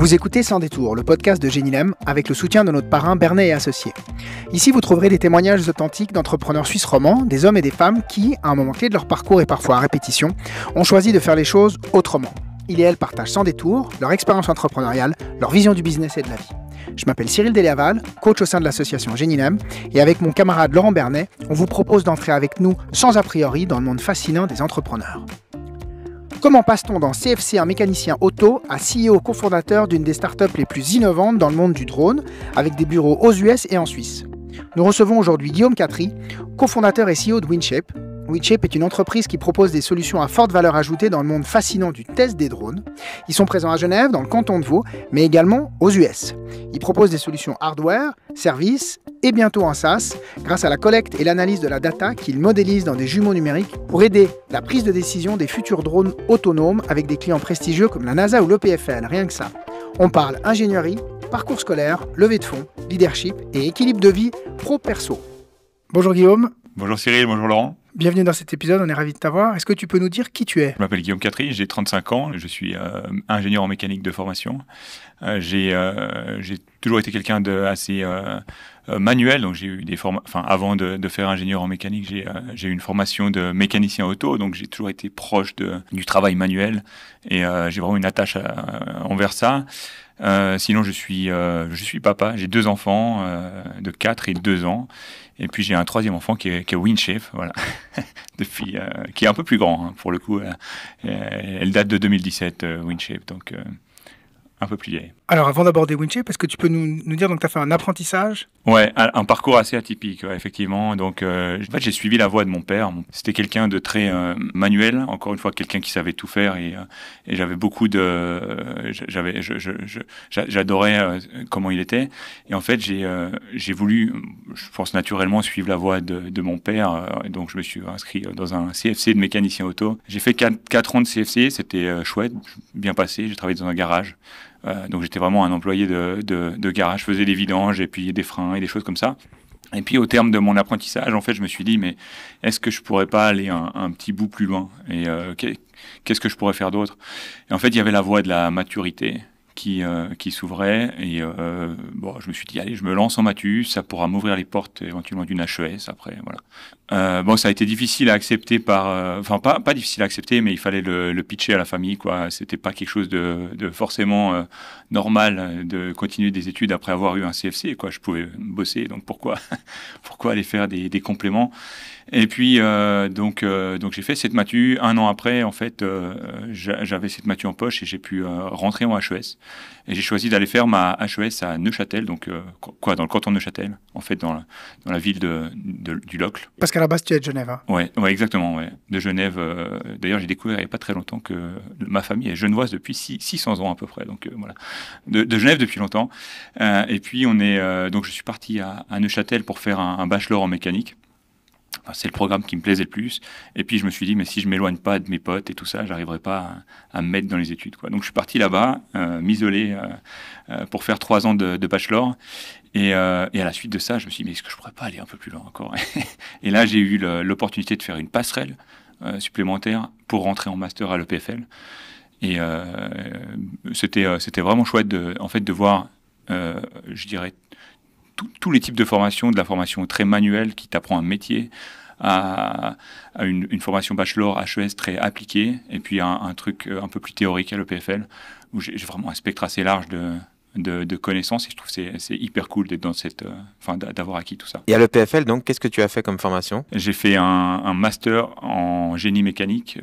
Vous écoutez Sans détour, le podcast de Génilem, avec le soutien de notre parrain Bernet et Associés. Ici, vous trouverez des témoignages authentiques d'entrepreneurs suisses romans, des hommes et des femmes qui, à un moment clé de leur parcours et parfois à répétition, ont choisi de faire les choses autrement. Ils et elles partagent sans détour leur expérience entrepreneuriale, leur vision du business et de la vie. Je m'appelle Cyril Delaval, coach au sein de l'association Génilem, et avec mon camarade Laurent Bernet, on vous propose d'entrer avec nous sans a priori dans le monde fascinant des entrepreneurs. Comment passe-t-on d'un CFC, un mécanicien auto, à CEO cofondateur d'une des startups les plus innovantes dans le monde du drone, avec des bureaux aux US et en Suisse? Nous recevons aujourd'hui Guillaume Catry, cofondateur et CEO de Windshape. Windshape est une entreprise qui propose des solutions à forte valeur ajoutée dans le monde fascinant du test des drones. Ils sont présents à Genève, dans le canton de Vaud, mais également aux US. Ils proposent des solutions hardware, services et bientôt en SaaS, grâce à la collecte et l'analyse de la data qu'ils modélisent dans des jumeaux numériques pour aider la prise de décision des futurs drones autonomes avec des clients prestigieux comme la NASA ou l'EPFL, rien que ça. On parle ingénierie, parcours scolaire, levée de fonds, leadership et équilibre de vie pro-perso. Bonjour Guillaume. Bonjour Cyril, bonjour Laurent. Bienvenue dans cet épisode, on est ravis de t'avoir. Est-ce que tu peux nous dire qui tu es? Je m'appelle Guillaume Catry, j'ai 35 ans, je suis ingénieur en mécanique de formation. J'ai toujours été quelqu'un d'assez manuel, donc j'ai eu avant de faire ingénieur en mécanique, j'ai eu une formation de mécanicien auto, donc j'ai toujours été proche du travail manuel et j'ai vraiment une attache envers ça. Sinon, je suis papa, j'ai 2 enfants de 4 et 2 ans. Et puis j'ai un 3e enfant qui est Windshape, voilà, qui est un peu plus grand, hein, pour le coup. Elle date de 2017, Windshape, donc un peu plus vieille. Alors avant d'aborder Windshape, est-ce que tu peux nous dire, donc tu as fait un apprentissage? Ouais, un parcours assez atypique, ouais, effectivement. Donc, en fait, j'ai suivi la voie de mon père. C'était quelqu'un de très manuel, encore une fois, quelqu'un qui savait tout faire et j'avais beaucoup j'adorais comment il était. Et en fait, j'ai voulu, je pense naturellement, suivre la voie de mon père. Et donc, je me suis inscrit dans un CFC de mécanicien auto. J'ai fait 4 ans de CFC, c'était chouette, bien passé. J'ai travaillé dans un garage. Donc j'étais vraiment un employé de garage, je faisais des vidanges et puis des freins et des choses comme ça. Et puis au terme de mon apprentissage, en fait, je me suis dit, mais est-ce que je pourrais pas aller un petit bout plus loin? Et qu'est-ce que je pourrais faire d'autre? Et en fait, il y avait la voie de la maturité qui s'ouvrait et je me suis dit, allez, je me lance en matu, ça pourra m'ouvrir les portes éventuellement d'une HES après, voilà. Ça a été difficile à accepter pas difficile à accepter, mais il fallait le pitcher à la famille, quoi. C'était pas quelque chose de forcément normal de continuer des études après avoir eu un CFC, quoi. Je pouvais bosser, donc pourquoi aller faire des compléments? Et puis donc j'ai fait cette matu. 1 an après, en fait, j'avais cette matu en poche et j'ai pu rentrer en HES. Et j'ai choisi d'aller faire ma HES à Neuchâtel, donc dans le canton de Neuchâtel, en fait, dans la ville du Locle. Parce qu'à la base, tu es de Genève. Hein. Ouais, exactement. Ouais. De Genève. D'ailleurs, j'ai découvert il n'y a pas très longtemps que ma famille est genevoise depuis 600 ans à peu près. Donc voilà, de Genève depuis longtemps. Et puis donc je suis parti à Neuchâtel pour faire un bachelor en mécanique. Enfin, c'est le programme qui me plaisait le plus. Et puis je me suis dit, mais si je m'éloigne pas de mes potes et tout ça, j'arriverai pas à me mettre dans les études, quoi. Donc je suis parti là-bas, m'isoler pour faire 3 ans de bachelor. Et à la suite de ça, je me suis dit, mais est-ce que je pourrais pas aller un peu plus loin encore? Et là, j'ai eu l'opportunité de faire une passerelle supplémentaire pour rentrer en master à l'EPFL. Et c'était vraiment chouette de voir, je dirais, tous les types de formations, de la formation très manuelle qui t'apprend un métier, à une formation bachelor HES très appliquée, et puis un truc un peu plus théorique à l'EPFL, où j'ai vraiment un spectre assez large de connaissances, et je trouve que c'est hyper cool d'être dans d'avoir acquis tout ça. Et à l'EPFL, donc, qu'est-ce que tu as fait comme formation? J'ai fait un master en génie mécanique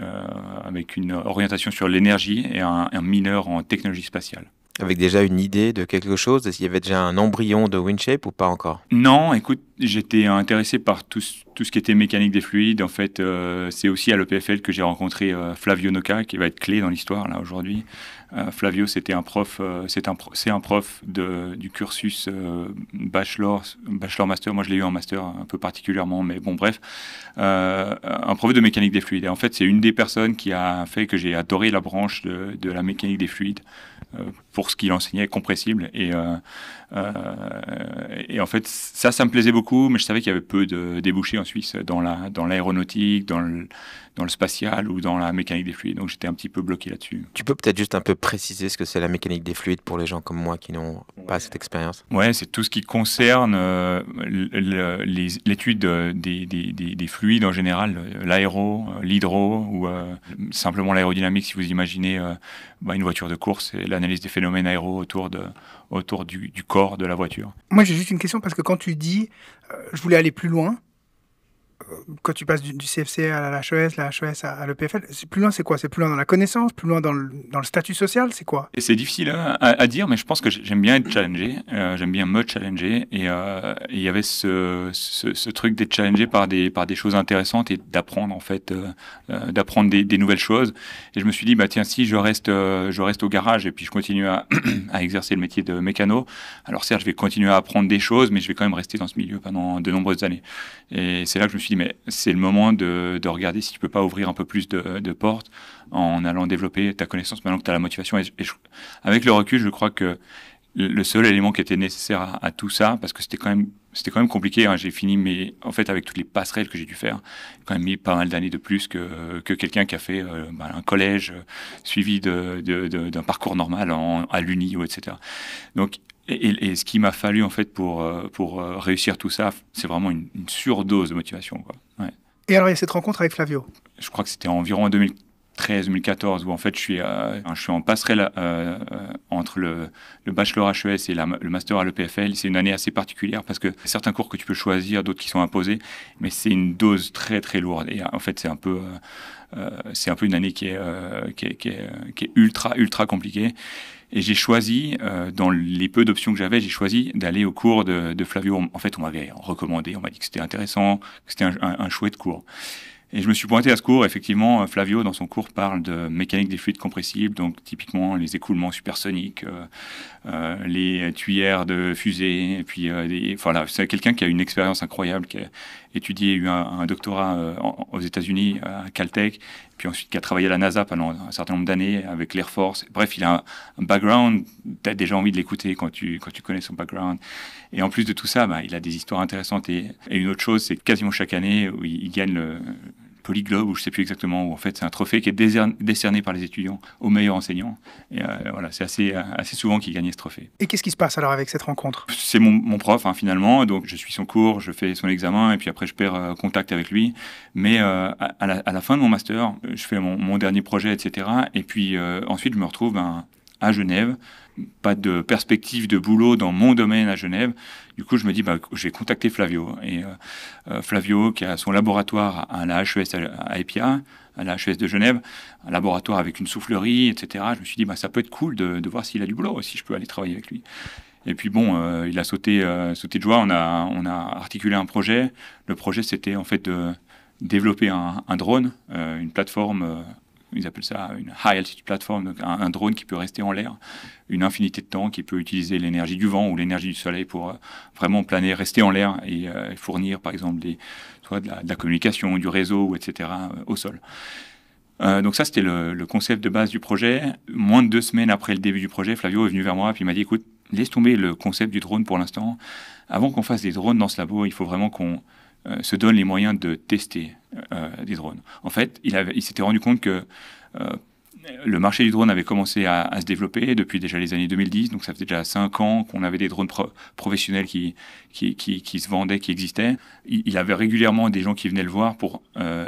avec une orientation sur l'énergie et un mineur en technologie spatiale. Avec déjà une idée de quelque chose? Est-ce qu'il y avait déjà un embryon de Windshape ou pas encore? Non, écoute, j'étais intéressé par tout ce qui était mécanique des fluides. En fait, c'est aussi à l'EPFL que j'ai rencontré Flavio Noca, qui va être clé dans l'histoire là aujourd'hui. Flavio, c'était un prof, c'est un prof du cursus bachelor master. Moi, je l'ai eu en master un peu particulièrement, mais bon, bref, un prof de mécanique des fluides. Et en fait, c'est une des personnes qui a fait que j'ai adoré la branche de la mécanique des fluides pour ce qu'il enseignait, compressible. Et en fait, ça me plaisait beaucoup, mais je savais qu'il y avait peu de débouchés en Suisse dans l'aéronautique, dans le spatial ou dans la mécanique des fluides. Donc j'étais un petit peu bloqué là-dessus. Tu peux peut-être juste un peu préciser ce que c'est la mécanique des fluides pour les gens comme moi qui n'ont pas cette expérience? Ouais, c'est tout ce qui concerne l'étude des fluides en général, l'aéro, l'hydro ou simplement l'aérodynamique. Si vous imaginez une voiture de course, et l'analyse des phénomènes aéro autour du corps de la voiture. Moi, j'ai juste une question parce que quand tu dis je voulais aller plus loin, quand tu passes du CFC à la HES à l'EPFL, plus loin, c'est quoi? C'est plus loin dans la connaissance, plus loin dans le statut social, c'est quoi? Et c'est difficile à dire, mais je pense que j'aime bien être challengé, j'aime bien me challenger, et il y avait ce truc d'être challengé par des choses intéressantes et d'apprendre en fait, d'apprendre des nouvelles choses. Et je me suis dit tiens, si je reste au garage et puis je continue à exercer le métier de mécano, alors certes je vais continuer à apprendre des choses, mais je vais quand même rester dans ce milieu pendant de nombreuses années. Et c'est là que je me suis dit mais c'est le moment de regarder si tu peux pas ouvrir un peu plus de portes en allant développer ta connaissance maintenant que tu as la motivation. Avec le recul, je crois que le seul élément qui était nécessaire à tout ça, parce que c'était quand même compliqué, hein, j'ai fini en fait avec toutes les passerelles que j'ai dû faire, j'ai quand même mis pas mal d'années de plus que quelqu'un qui a fait un collège suivi d'un parcours normal à l'Uni, etc. Donc et ce qu'il m'a fallu en fait pour réussir tout ça, c'est vraiment une surdose de motivation, quoi. Ouais. Et alors il y a cette rencontre avec Flavio. Je crois que c'était environ en 2013-2014 où en fait je suis en passerelle entre le bachelor HES et le master à l'EPFL. C'est une année assez particulière parce que certains cours que tu peux choisir, d'autres qui sont imposés, mais c'est une dose très très lourde. Et en fait c'est un peu une année qui est ultra compliquée. Et j'ai choisi, dans les peu d'options que j'avais, j'ai choisi d'aller au cours de Flavio. En fait, on m'avait recommandé, on m'a dit que c'était intéressant, que c'était un chouette cours. Et je me suis pointé à ce cours. Effectivement, Flavio, dans son cours, parle de mécanique des fluides compressibles, donc typiquement les écoulements supersoniques, les tuyères de fusée. Et puis, voilà, c'est quelqu'un qui a une expérience incroyable, qui a étudié, eu un doctorat aux États-Unis, à Caltech, puis ensuite qui a travaillé à la NASA pendant un certain nombre d'années avec l'Air Force. Bref, il a un background, tu as déjà envie de l'écouter quand tu connais son background. Et en plus de tout ça, il a des histoires intéressantes. Et une autre chose, c'est quasiment chaque année où il gagne le Polyglobe, ou je ne sais plus exactement, où en fait c'est un trophée qui est décerné par les étudiants aux meilleurs enseignants. Et voilà, c'est assez souvent qu'il gagnait ce trophée. Et qu'est-ce qui se passe alors avec cette rencontre? C'est mon prof, hein, finalement, donc je suis son cours, je fais son examen, et puis après je perds contact avec lui. Mais à la fin de mon master, je fais mon dernier projet, etc. Et puis ensuite je me retrouve à Genève, pas de perspective de boulot dans mon domaine à Genève. Du coup, je me dis, je vais contacter Flavio. Et Flavio, qui a son laboratoire à la HES à Epia, à la HES de Genève, un laboratoire avec une soufflerie, etc. Je me suis dit, ça peut être cool de voir s'il a du boulot, si je peux aller travailler avec lui. Et puis bon, il a sauté de joie. On a articulé un projet. Le projet, c'était en fait de développer un drone, une plateforme. Ils appellent ça une high altitude platform, donc un drone qui peut rester en l'air une infinité de temps, qui peut utiliser l'énergie du vent ou l'énergie du soleil pour vraiment planer, rester en l'air et fournir par exemple soit de la communication, du réseau, etc. Au sol. Donc ça, c'était le concept de base du projet. Moins de 2 semaines après le début du projet, Flavio est venu vers moi et puis il m'a dit, écoute, laisse tomber le concept du drone pour l'instant. Avant qu'on fasse des drones dans ce labo, il faut vraiment qu'on se donne les moyens de tester des drones. En fait, il s'était rendu compte que le marché du drone avait commencé à se développer depuis déjà les années 2010, donc ça faisait déjà 5 ans qu'on avait des drones professionnels qui se vendaient, qui existaient. Il avait régulièrement des gens qui venaient le voir pour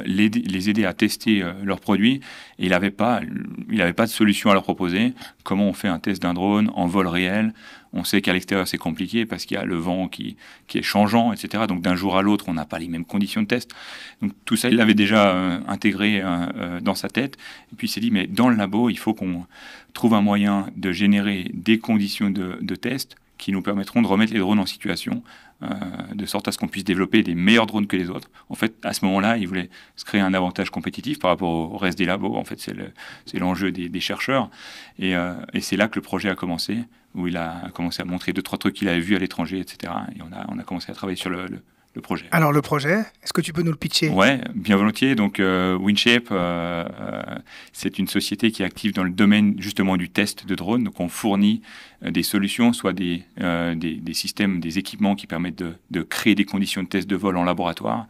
les aider à tester leurs produits, et il n'avait pas de solution à leur proposer. Comment on fait un test d'un drone en vol réel? On sait qu'à l'extérieur, c'est compliqué parce qu'il y a le vent qui est changeant, etc. Donc, d'un jour à l'autre, on n'a pas les mêmes conditions de test. Donc, tout ça, il l'avait déjà intégré dans sa tête. Et puis, il s'est dit, mais dans le labo, il faut qu'on trouve un moyen de générer des conditions de test qui nous permettront de remettre les drones en situation, de sorte à ce qu'on puisse développer des meilleurs drones que les autres. En fait, à ce moment-là, il voulait se créer un avantage compétitif par rapport au reste des labos. En fait, c'est l'enjeu des chercheurs. Et c'est là que le projet a commencé, où il a commencé à montrer 2-3 trucs qu'il avait vus à l'étranger, etc. Et on a commencé à travailler sur le projet. Alors le projet, est-ce que tu peux nous le pitcher? Ouais, bien volontiers. Donc Winshape, c'est une société qui est active dans le domaine justement du test de drones. Donc on fournit des solutions, soit des systèmes, des équipements qui permettent de créer des conditions de test de vol en laboratoire,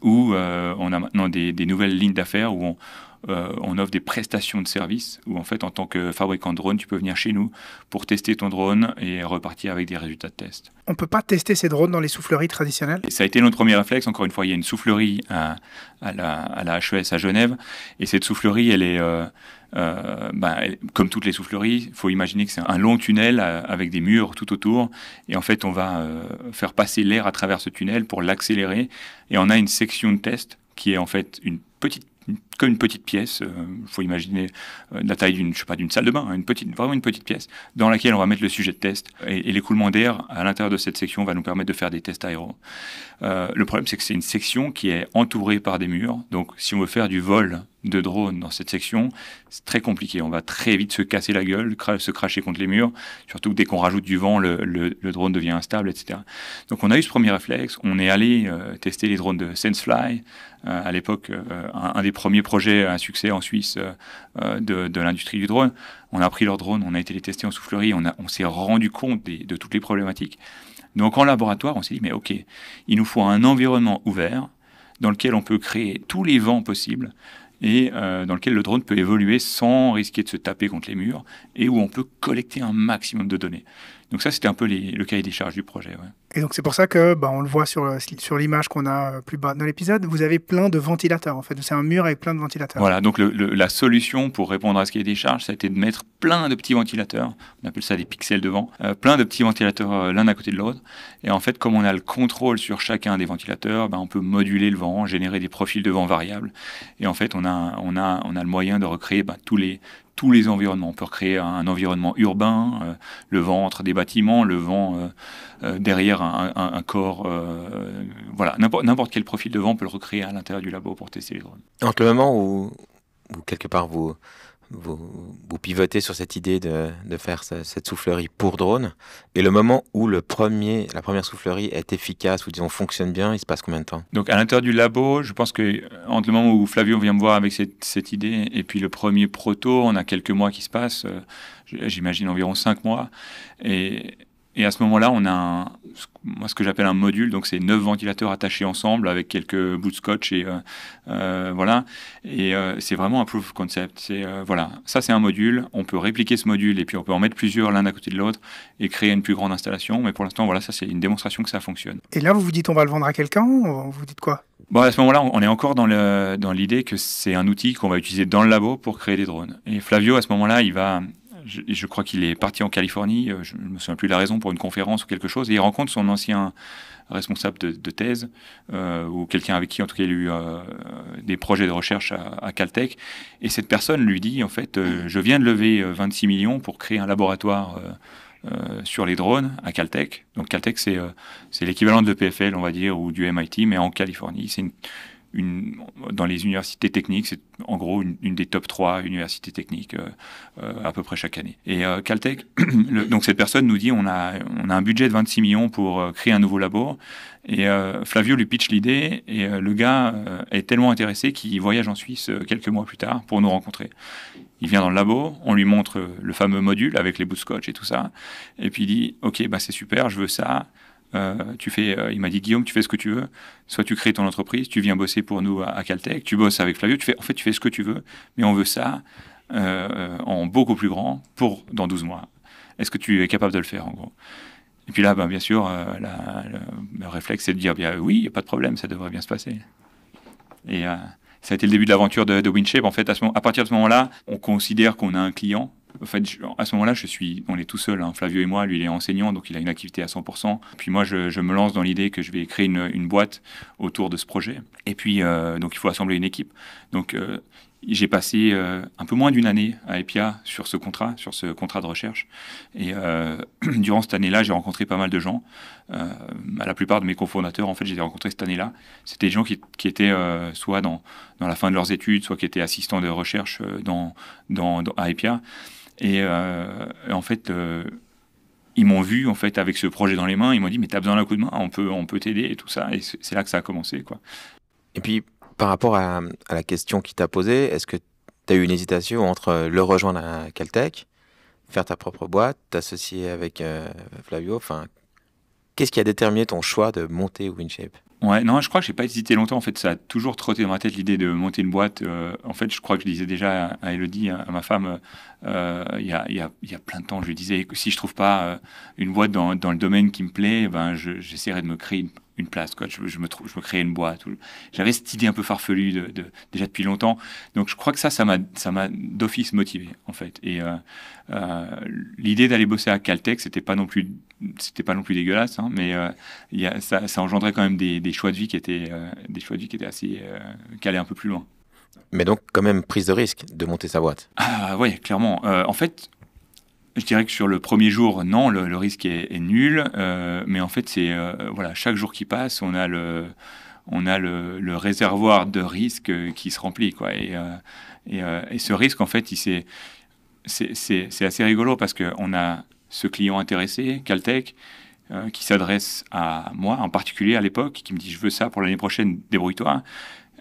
où on a maintenant des nouvelles lignes d'affaires où on offre des prestations de services où en fait en tant que fabricant de drone, tu peux venir chez nous pour tester ton drone et repartir avec des résultats de test. On ne peut pas tester ces drones dans les souffleries traditionnelles? Et ça a été notre premier réflexe. Encore une fois, il y a une soufflerie à la HES à Genève et cette soufflerie, elle est comme toutes les souffleries, il faut imaginer que c'est un long tunnel avec des murs tout autour et en fait on va faire passer l'air à travers ce tunnel pour l'accélérer et on a une section de test qui est en fait comme une petite pièce, faut imaginer la taille d'une salle de bain, vraiment une petite pièce, dans laquelle on va mettre le sujet de test. Et l'écoulement d'air à l'intérieur de cette section va nous permettre de faire des tests aéros. Le problème, c'est que c'est une section qui est entourée par des murs. Donc, si on veut faire du vol de drone dans cette section, c'est très compliqué. On va très vite se casser la gueule, se cracher contre les murs. Surtout que dès qu'on rajoute du vent, le drone devient instable, etc. Donc, on a eu ce premier réflexe. On est allé tester les drones de SenseFly. À l'époque, un des premiers projets à succès en Suisse de l'industrie du drone. On a pris leurs drones, on a été les tester en soufflerie, on s'est rendu compte de toutes les problématiques. Donc en laboratoire, on s'est dit, mais ok, il nous faut un environnement ouvert dans lequel on peut créer tous les vents possibles et dans lequel le drone peut évoluer sans risquer de se taper contre les murs et où on peut collecter un maximum de données. Donc ça, c'était un peu le cahier des charges du projet. Ouais. Et donc c'est pour ça que, on le voit sur l'image qu'on a plus bas dans l'épisode, vous avez plein de ventilateurs en fait. C'est un mur avec plein de ventilateurs. Voilà, donc la solution pour répondre à ce cahier des charges, ça a été de mettre plein de petits ventilateurs, on appelle ça des pixels de vent, plein de petits ventilateurs l'un à côté de l'autre. Et en fait, comme on a le contrôle sur chacun des ventilateurs, on peut moduler le vent, générer des profils de vent variables. Et en fait, on a le moyen de recréer tous les environnements. On peut recréer un environnement urbain, le vent entre des bâtiments, le vent derrière un corps. Voilà, n'importe quel profil de vent, on peut le recréer à l'intérieur du labo pour tester les drones. Entre le moment où quelque part vous pivotez sur cette idée de faire cette soufflerie pour drone, et le moment où la première soufflerie est efficace, ou disons fonctionne bien, il se passe combien de temps? Donc à l'intérieur du labo, je pense que entre le moment où Flavio vient me voir avec cette idée et puis le premier proto, on a quelques mois qui se passent, j'imagine environ 5 mois, et à ce moment-là, on a ce que j'appelle un module, donc c'est 9 ventilateurs attachés ensemble avec quelques bouts de scotch et voilà. Et c'est vraiment un proof of concept. Voilà, ça c'est un module. On peut répliquer ce module et puis on peut en mettre plusieurs l'un à côté de l'autre et créer une plus grande installation. Mais pour l'instant, voilà, ça c'est une démonstration que ça fonctionne. Et là, vous vous dites on va le vendre à quelqu'un? Vous dites quoi? Bon, à ce moment-là, on est encore dans l'idée que c'est un outil qu'on va utiliser dans le labo pour créer des drones. Et Flavio, à ce moment-là, je crois qu'il est parti en Californie, je ne me souviens plus de la raison, pour une conférence ou quelque chose, et il rencontre son ancien responsable de thèse, ou quelqu'un avec qui, en tout cas, il a eu des projets de recherche à Caltech, et cette personne lui dit, en fait, je viens de lever 26 millions pour créer un laboratoire sur les drones à Caltech. Donc Caltech, c'est l'équivalent de l'EPFL, on va dire, ou du MIT, mais en Californie. C'est dans les universités techniques, c'est en gros une des top 3 universités techniques à peu près chaque année. Et Caltech, donc cette personne nous dit on a un budget de 26 millions pour créer un nouveau labo. Et Flavio lui pitch l'idée et le gars est tellement intéressé qu'il voyage en Suisse quelques mois plus tard pour nous rencontrer. Il vient dans le labo, on lui montre le fameux module avec les bouts de scotch et tout ça. Et puis il dit ok, c'est super, je veux ça. Il m'a dit Guillaume, tu fais ce que tu veux. Soit tu crées ton entreprise, tu viens bosser pour nous à Caltech, tu bosses avec Flavio, tu fais ce que tu veux, mais on veut ça en beaucoup plus grand dans 12 mois. Est-ce que tu es capable de le faire en gros? Et puis là, bien sûr, le réflexe c'est de dire oui, il n'y a pas de problème, ça devrait bien se passer. Et ça a été le début de l'aventure de WinShape. En fait, à partir de ce moment-là, on considère qu'on a un client. En fait, à ce moment-là, on est tout seul, Flavio et moi. Lui, il est enseignant, donc il a une activité à 100%. Puis moi, je me lance dans l'idée que je vais créer une boîte autour de ce projet. Et puis, donc, il faut assembler une équipe. Donc, j'ai passé un peu moins d'une année à EPIA sur ce contrat de recherche. Et durant cette année-là, j'ai rencontré pas mal de gens. La plupart de mes cofondateurs, en fait, j'ai rencontré cette année-là. C'était des gens qui étaient soit dans la fin de leurs études, soit qui étaient assistants de recherche à EPIA. Et en fait, ils m'ont vu en fait avec ce projet dans les mains. Ils m'ont dit mais t'as besoin d'un coup de main, on peut t'aider et tout ça. Et c'est là que ça a commencé, quoi. Et puis par rapport à la question qu'il t'a posée, est-ce que tu as eu une hésitation entre le rejoindre à Caltech, faire ta propre boîte, t'associer avec Flavio, enfin Qu'est-ce qui a déterminé ton choix de monter WinShape? Ouais, non, je crois que j'ai pas hésité longtemps. En fait, ça a toujours trotté dans ma tête l'idée de monter une boîte. En fait, je crois que je disais déjà à Elodie, à ma femme, il y a plein de temps, je lui disais que si je trouve pas une boîte dans le domaine qui me plaît, ben j'essaierai de me créer une place, quoi. Je me créais une boîte. J'avais cette idée un peu farfelue déjà depuis longtemps. Donc, je crois que ça m'a d'office motivé, en fait. Et l'idée d'aller bosser à Caltech, c'était pas non plus dégueulasse, hein, mais ça engendrait quand même des choix de vie qui étaient assez qui allaient un peu plus loin. Mais donc, quand même, prise de risque de monter sa boîte. Ah ouais, clairement. En fait, je dirais que sur le premier jour, non, le risque est nul. Mais en fait, c'est voilà, chaque jour qui passe, on a le réservoir de risque qui se remplit, quoi. Et ce risque, en fait, c'est assez rigolo parce qu'on a ce client intéressé, Caltech, qui s'adresse à moi en particulier à l'époque, qui me dit je veux ça pour l'année prochaine, débrouille-toi.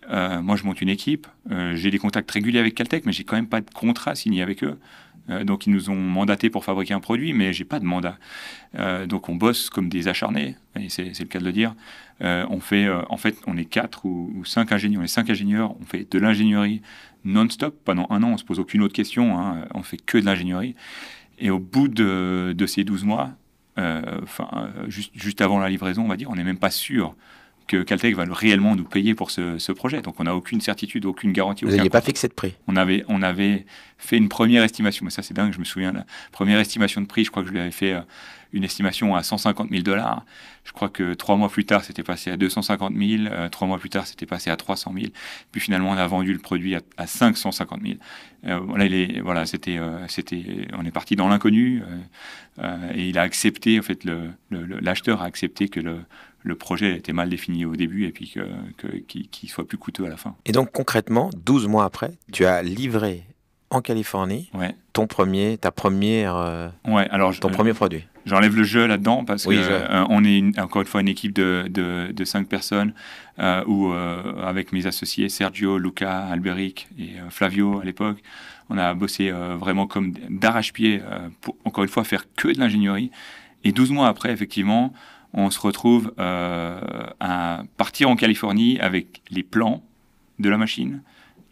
Moi, je monte une équipe, j'ai des contacts réguliers avec Caltech, mais j'ai quand même pas de contrat signé avec eux. Donc, ils nous ont mandatés pour fabriquer un produit, mais j'ai pas de mandat. Donc, on bosse comme des acharnés, et c'est le cas de le dire. En fait, on est 4 ou 5 ingénieurs. On est 5 ingénieurs, on fait de l'ingénierie non-stop. Pendant un an, on se pose aucune autre question, hein, on fait que de l'ingénierie. Et au bout de ces 12 mois, juste avant la livraison, on va dire, on n'est même pas sûr que Caltech va réellement nous payer pour ce projet. Donc, on n'a aucune certitude, aucune garantie. Vous n'aviez pas fixé de prix? On avait fait une première estimation, mais ça c'est dingue, je me souviens, la première estimation de prix, je crois que je lui avais fait une estimation à $150 000. Je crois que 3 mois plus tard, c'était passé à 250 000. 3 mois plus tard, c'était passé à 300 000. Puis finalement, on a vendu le produit à 550 000. On est parti dans l'inconnu et il a accepté, en fait, l'acheteur a accepté que le projet était mal défini au début et puis qu'il soit plus coûteux à la fin. Et donc concrètement, 12 mois après, tu as livré en Californie ton premier produit. J'enlève le jeu là-dedans parce que on est encore une fois une équipe de 5 personnes où avec mes associés Sergio, Luca, Alberic et Flavio à l'époque, on a bossé vraiment comme d'arrache-pied pour encore une fois faire que de l'ingénierie. Et 12 mois après, effectivement, on se retrouve à partir en Californie avec les plans de la machine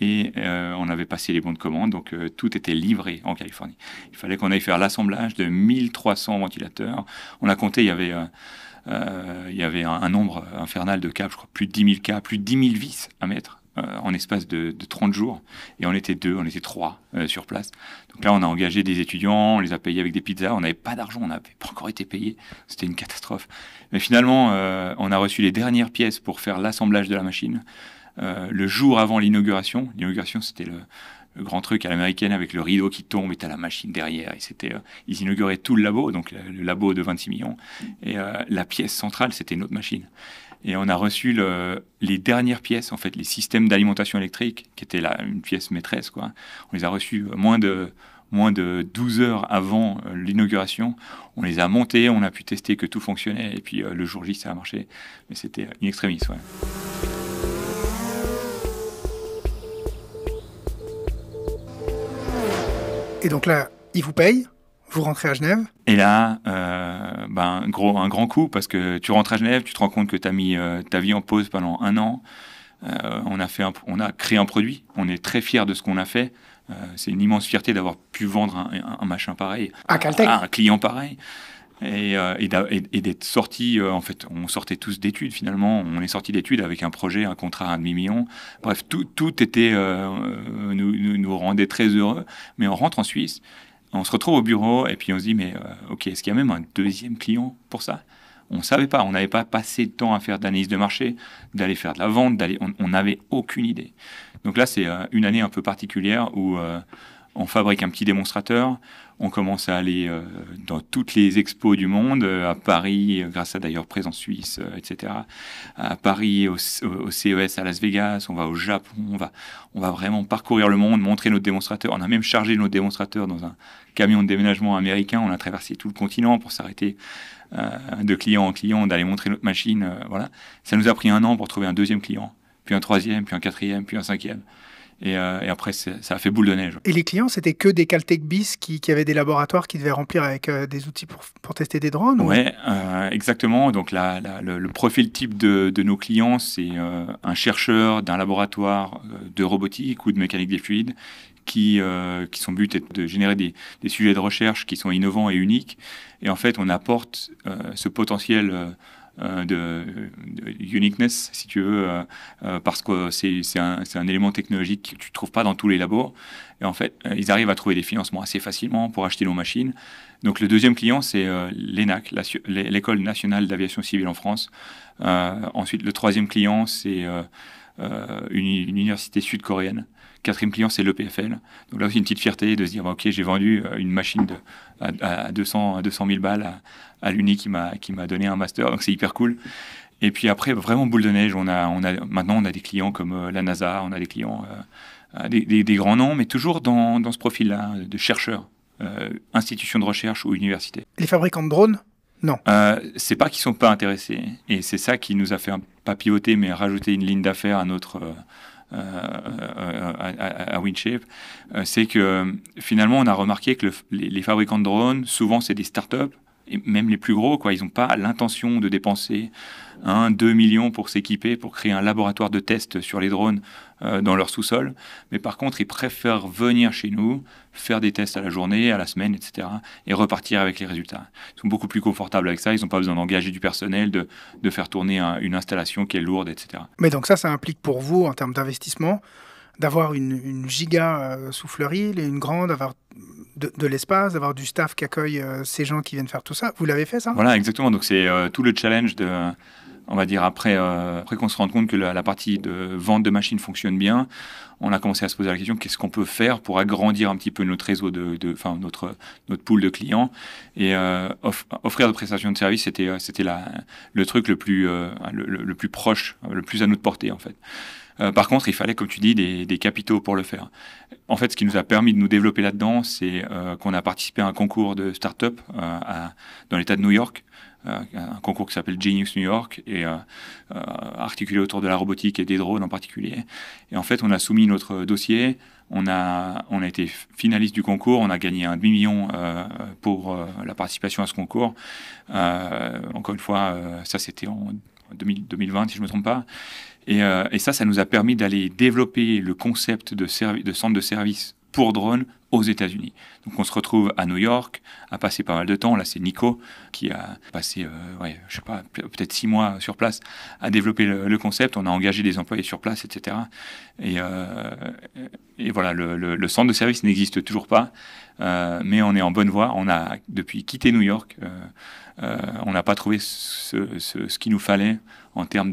et on avait passé les bons de commande, donc tout était livré en Californie. Il fallait qu'on aille faire l'assemblage de 1300 ventilateurs. On a compté, il y avait un nombre infernal de câbles, je crois plus de 10 000 câbles, plus de 10 000 vis à mettre en espace de 30 jours. Et on était 3 sur place. Donc là, on a engagé des étudiants, on les a payés avec des pizzas. On n'avait pas d'argent, on n'avait pas encore été payés. C'était une catastrophe. Mais finalement, on a reçu les dernières pièces pour faire l'assemblage de la machine. Le jour avant l'inauguration. L'inauguration, c'était le grand truc à l'américaine avec le rideau qui tombe et t'as la machine derrière. Et ils inauguraient tout le labo, donc le labo de 26 millions. Et la pièce centrale, c'était notre machine. Et on a reçu les dernières pièces, en fait, les systèmes d'alimentation électrique, qui étaient une pièce maîtresse, quoi. On les a reçus moins de 12 heures avant l'inauguration. On les a montés, on a pu tester que tout fonctionnait. Et puis le jour J, ça a marché. Mais c'était in extremis, ouais. Et donc là, ils vous payent, vous rentrez à Genève. Et là, un grand coup, parce que tu rentres à Genève, tu te rends compte que tu as mis ta vie en pause pendant un an. On a créé un produit, on est très fiers de ce qu'on a fait. C'est une immense fierté d'avoir pu vendre un machin pareil à Caltech, à un client pareil. Et d'être sorti, en fait, on sortait tous d'études finalement. On est sorti d'études avec un projet, un contrat à $500 000. Bref, tout était nous rendait très heureux. Mais on rentre en Suisse, on se retrouve au bureau et puis on se dit mais ok, est-ce qu'il y a même un deuxième client pour ça? On savait pas, on n'avait pas passé de temps à faire d'analyse de marché, d'aller faire de la vente, on n'avait aucune idée. Donc là, c'est une année un peu particulière où on fabrique un petit démonstrateur. On commence à aller dans toutes les expos du monde, à Paris, grâce à d'ailleurs Présence Suisse, etc. À Paris, au CES à Las Vegas, on va au Japon, on va vraiment parcourir le monde, montrer notre démonstrateur. On a même chargé notre démonstrateur dans un camion de déménagement américain. On a traversé tout le continent pour s'arrêter de client en client, d'aller montrer notre machine. Voilà. Ça nous a pris 1 an pour trouver un deuxième client, puis un troisième, puis un quatrième, puis un cinquième. Et après, ça a fait boule de neige. Et les clients, c'était que des Caltech bis qui avaient des laboratoires qui devaient remplir avec des outils pour tester des drones Oui, exactement. Donc le profil type de nos clients, c'est un chercheur d'un laboratoire de robotique ou de mécanique des fluides qui son but est de générer des sujets de recherche qui sont innovants et uniques. Et en fait, on apporte ce potentiel de uniqueness, si tu veux, parce que c'est un élément technologique que tu ne trouves pas dans tous les labos. Et en fait, ils arrivent à trouver des financements assez facilement pour acheter nos machines. Donc le deuxième client, c'est l'ENAC, l'École nationale d'aviation civile en France. Ensuite, le troisième client, c'est une université sud-coréenne. Quatrième client, c'est l'EPFL. Donc là aussi, une petite fierté de se dire, OK, j'ai vendu une machine à 200 000 balles à l'Uni qui m'a donné un master. Donc c'est hyper cool. Et puis après, vraiment boule de neige. Maintenant, on a des clients comme la NASA, on a des clients, des grands noms, mais toujours dans ce profil-là de chercheurs, institutions de recherche ou universités. Les fabricants de drones ? Non. C'est pas qu'ils sont pas intéressés. Et c'est ça qui nous a fait pas pivoter, mais rajouter une ligne d'affaires à notre... à Windshape, c'est que finalement on a remarqué que les fabricants de drones, souvent c'est des startups, et même les plus gros, ils n'ont pas l'intention de dépenser 1-2 millions pour s'équiper, pour créer un laboratoire de test sur les drones dans leur sous-sol. Mais par contre, ils préfèrent venir chez nous, faire des tests à la journée, à la semaine, etc. et repartir avec les résultats. Ils sont beaucoup plus confortables avec ça. Ils n'ont pas besoin d'engager du personnel, de faire tourner une installation qui est lourde, etc. Mais donc ça implique pour vous, en termes d'investissement, d'avoir une giga soufflerie, une grande, d'avoir de l'espace, d'avoir du staff qui accueille ces gens qui viennent faire tout ça. Vous l'avez fait, ça ? Voilà, exactement. Donc c'est tout le challenge on va dire après qu'on se rende compte que la partie de vente de machines fonctionne bien, on a commencé à se poser la question, qu'est-ce qu'on peut faire pour agrandir un petit peu notre réseau notre pool de clients, et offrir des prestations de services, c'était le truc le plus proche, le plus à notre portée en fait. Par contre, il fallait, comme tu dis, des capitaux pour le faire. En fait, ce qui nous a permis de nous développer là-dedans, c'est qu'on a participé à un concours de start-up dans l'État de New York, un concours qui s'appelle Genius New York, et articulé autour de la robotique et des drones en particulier. Et en fait, on a soumis notre dossier, on a été finaliste du concours, on a gagné un demi-million pour la participation à ce concours. Encore une fois, ça c'était en 2020, si je ne me trompe pas. Et ça nous a permis d'aller développer le concept de centre de service pour drones aux États-Unis. Donc on se retrouve à New York, à passer pas mal de temps. Là, c'est Nico qui a passé, je sais pas, peut-être 6 mois sur place à développer le concept. On a engagé des employés sur place, etc. Et voilà, le centre de service n'existe toujours pas, mais on est en bonne voie. On a depuis quitté New York. On n'a pas trouvé ce qu'il nous fallait en termes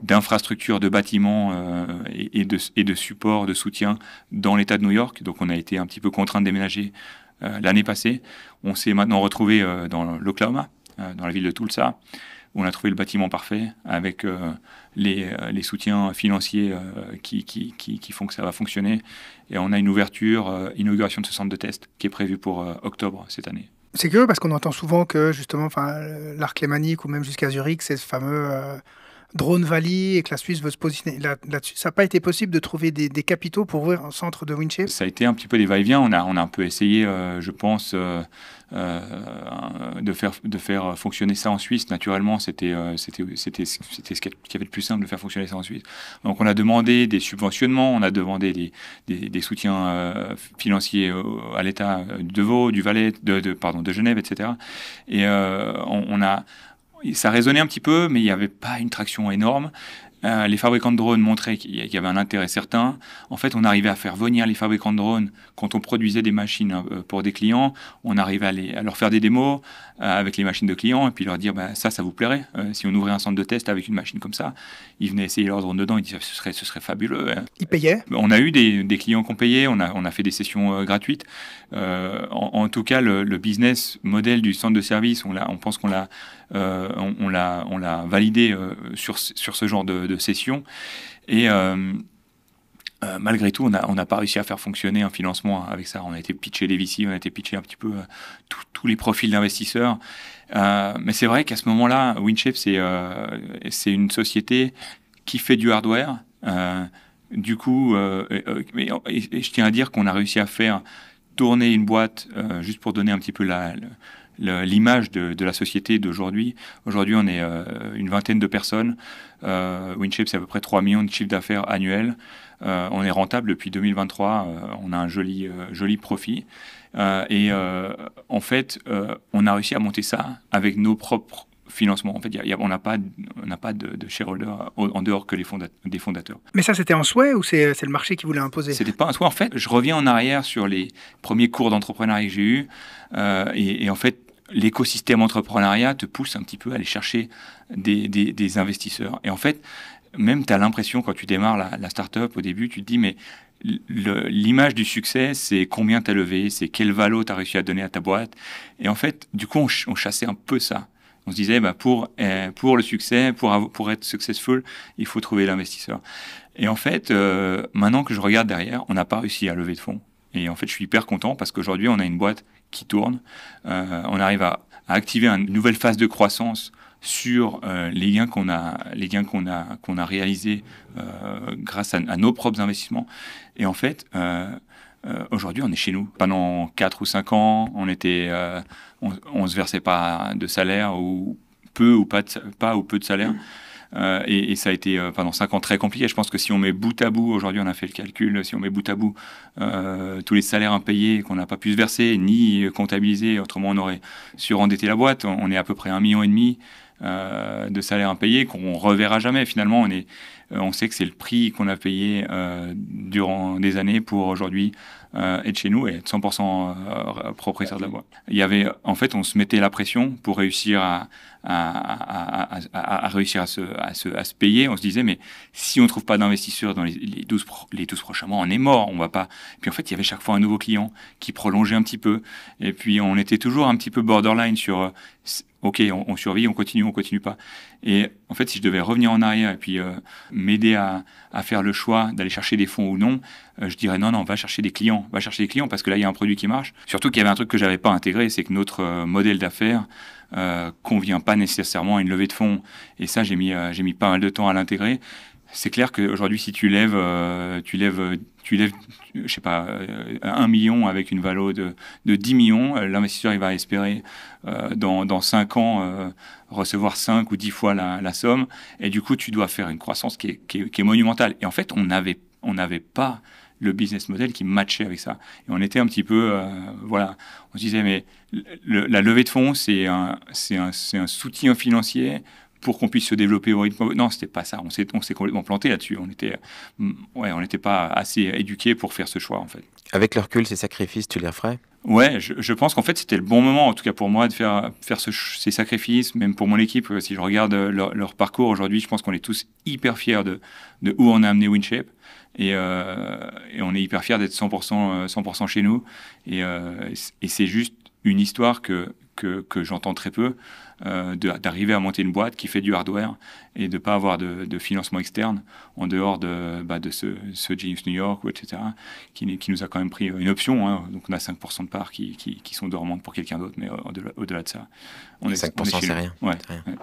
d'infrastructures, de bâtiments et de support, de soutien dans l'État de New York. Donc on a été un petit peu contraint de déménager l'année passée. On s'est maintenant retrouvé dans l'Oklahoma, dans la ville de Tulsa, où on a trouvé le bâtiment parfait avec les soutiens financiers qui font que ça va fonctionner. Et on a une inauguration de ce centre de test qui est prévue pour octobre cette année. C'est curieux parce qu'on entend souvent que justement, l'Arc Lémanique ou même jusqu'à Zurich, c'est ce fameux Drone Valley et que la Suisse veut se positionner là-dessus. Ça n'a pas été possible de trouver des capitaux pour ouvrir un centre de Windshape ? Ça a été un petit peu des va-et-vient. On a un peu essayé, je pense, de faire fonctionner ça en Suisse. Naturellement, c'était ce qui avait le plus simple de faire fonctionner ça en Suisse. Donc on a demandé des subventionnements, on a demandé des soutiens financiers à l'État de Vaud, du Valais, de Genève, etc. Et ça résonnait un petit peu, mais il n'y avait pas une traction énorme. Les fabricants de drones montraient qu'il y avait un intérêt certain. En fait, on arrivait à faire venir les fabricants de drones quand on produisait des machines pour des clients. On arrivait à leur faire des démos avec les machines de clients et puis leur dire ça vous plairait si on ouvrait un centre de test avec une machine comme ça. Ils venaient essayer leur drone dedans, ils disaient ce serait fabuleux. Ils payaient ? On a eu des clients qui ont payé, on a fait des sessions gratuites. En tout cas, le business model du centre de service, on pense qu'on l'a validé sur ce genre de session. Et malgré tout, on n'a pas réussi à faire fonctionner un financement avec ça. On a été pitché les VC, on a été pitché un petit peu tous les profils d'investisseurs. Mais c'est vrai qu'à ce moment-là, Windshape, c'est une société qui fait du hardware, Du coup, et je tiens à dire qu'on a réussi à faire tourner une boîte, juste pour donner un petit peu l'image de la société d'aujourd'hui. Aujourd'hui, on est une vingtaine de personnes. WinShape, c'est à peu près 3 millions de chiffre d'affaires annuel. On est rentable depuis 2023. On a un joli profit. En fait, on a réussi à monter ça avec nos propres financement. En fait, on n'a pas de shareholder en dehors que des fondateurs. Mais ça, c'était un souhait ou c'est le marché qui voulait imposer? C'était pas un souhait. En fait, je reviens en arrière sur les premiers cours d'entrepreneuriat que j'ai eus. Et en fait, l'écosystème entrepreneuriat te pousse un petit peu à aller chercher des investisseurs. Et en fait, même tu as l'impression, quand tu démarres la start-up au début, tu te dis, mais l'image du succès, c'est combien tu as levé, c'est quel valo tu as réussi à donner à ta boîte. Et en fait, du coup, on chassait un peu ça. On se disait, pour le succès, pour être successful, il faut trouver l'investisseur. Et en fait, maintenant que je regarde derrière, on n'a pas réussi à lever de fonds. Et en fait, je suis hyper content parce qu'aujourd'hui, on a une boîte qui tourne. On arrive à activer une nouvelle phase de croissance sur les gains qu'on a réalisés grâce à nos propres investissements. Et en fait, aujourd'hui, on est chez nous. Pendant 4 ou 5 ans, on se versait pas de salaire ou peu ou pas ou peu de salaire. Et ça a été pendant 5 ans très compliqué. Je pense que si on met bout à bout, aujourd'hui on a fait le calcul, si on met bout à bout tous les salaires impayés qu'on n'a pas pu se verser ni comptabiliser, autrement on aurait surendetté la boîte. On est à peu près 1,5 million de salaires impayés qu'on reverra jamais. Finalement, on sait que c'est le prix qu'on a payé durant des années pour aujourd'hui être chez nous et être 100% propriétaire de la boîte. En fait, on se mettait la pression pour réussir à réussir à se payer. On se disait, mais si on ne trouve pas d'investisseurs dans les 12 prochains mois, on est mort, on va pas. Puis en fait, il y avait chaque fois un nouveau client qui prolongeait un petit peu. Et puis on était toujours un petit peu borderline sur OK, on survit, on continue pas. Et en fait, si je devais revenir en arrière et puis m'aider à faire le choix d'aller chercher des fonds ou non, je dirais non, va chercher des clients parce que là, il y a un produit qui marche. Surtout qu'il y avait un truc que j'avais pas intégré, c'est que notre modèle d'affaires convient pas nécessairement à une levée de fonds. Et ça, j'ai mis pas mal de temps à l'intégrer. C'est clair qu'aujourd'hui, si tu lèves, je sais pas, 1 million avec une valo de 10 millions, l'investisseur, il va espérer dans 5 ans recevoir 5 ou 10 fois la somme. Et du coup, tu dois faire une croissance qui est monumentale. Et en fait, on n'avait pas le business model qui matchait avec ça. Et on était un petit peu, on se disait, mais la levée de fonds, c'est un soutien financier pour qu'on puisse se développer au rythme. Non, c'était pas ça. On s'est complètement planté là-dessus. On n'était pas assez éduqués pour faire ce choix, en fait. Avec le recul, ces sacrifices, tu les referais? Ouais, je pense qu'en fait, c'était le bon moment, en tout cas pour moi, de faire ces sacrifices, même pour mon équipe. Si je regarde leur parcours aujourd'hui, je pense qu'on est tous hyper fiers de où on a amené WinShape. Et on est hyper fiers d'être 100% chez nous. Et c'est juste une histoire que j'entends très peu, d'arriver à monter une boîte qui fait du hardware et de ne pas avoir de financement externe en dehors de ce Genius New York, etc., qui nous a quand même pris une option. Hein. Donc on a 5% de parts qui sont dormantes pour quelqu'un d'autre, mais au-delà de ça, 5%, c'est rien. Ouais. Ouais.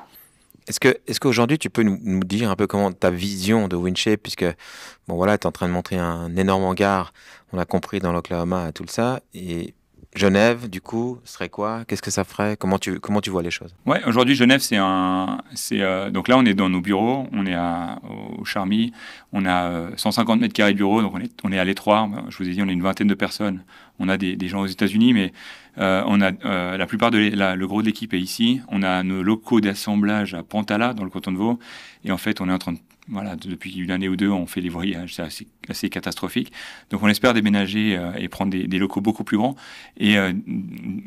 Est-ce qu'aujourd'hui, tu peux nous dire un peu comment ta vision de WinShape, puisque tu es en train de montrer un énorme hangar, on l'a compris, dans l'Oklahoma, à tout ça, et Genève, du coup, serait quoi? Qu'est-ce que ça ferait? Comment tu vois les choses? Ouais, aujourd'hui, Genève, donc là, on est dans nos bureaux, on est au Charmy, on a 150 mètres carrés de bureaux, donc on est à l'étroit. Je vous ai dit, on est une vingtaine de personnes. On a des gens aux États-Unis, mais on a la plupart le gros de l'équipe est ici. On a nos locaux d'assemblage à Pantala, dans le canton de Vaud, et en fait, on est en train de depuis une année ou deux, on fait des voyages, c'est assez catastrophique. Donc on espère déménager et prendre des locaux beaucoup plus grands et,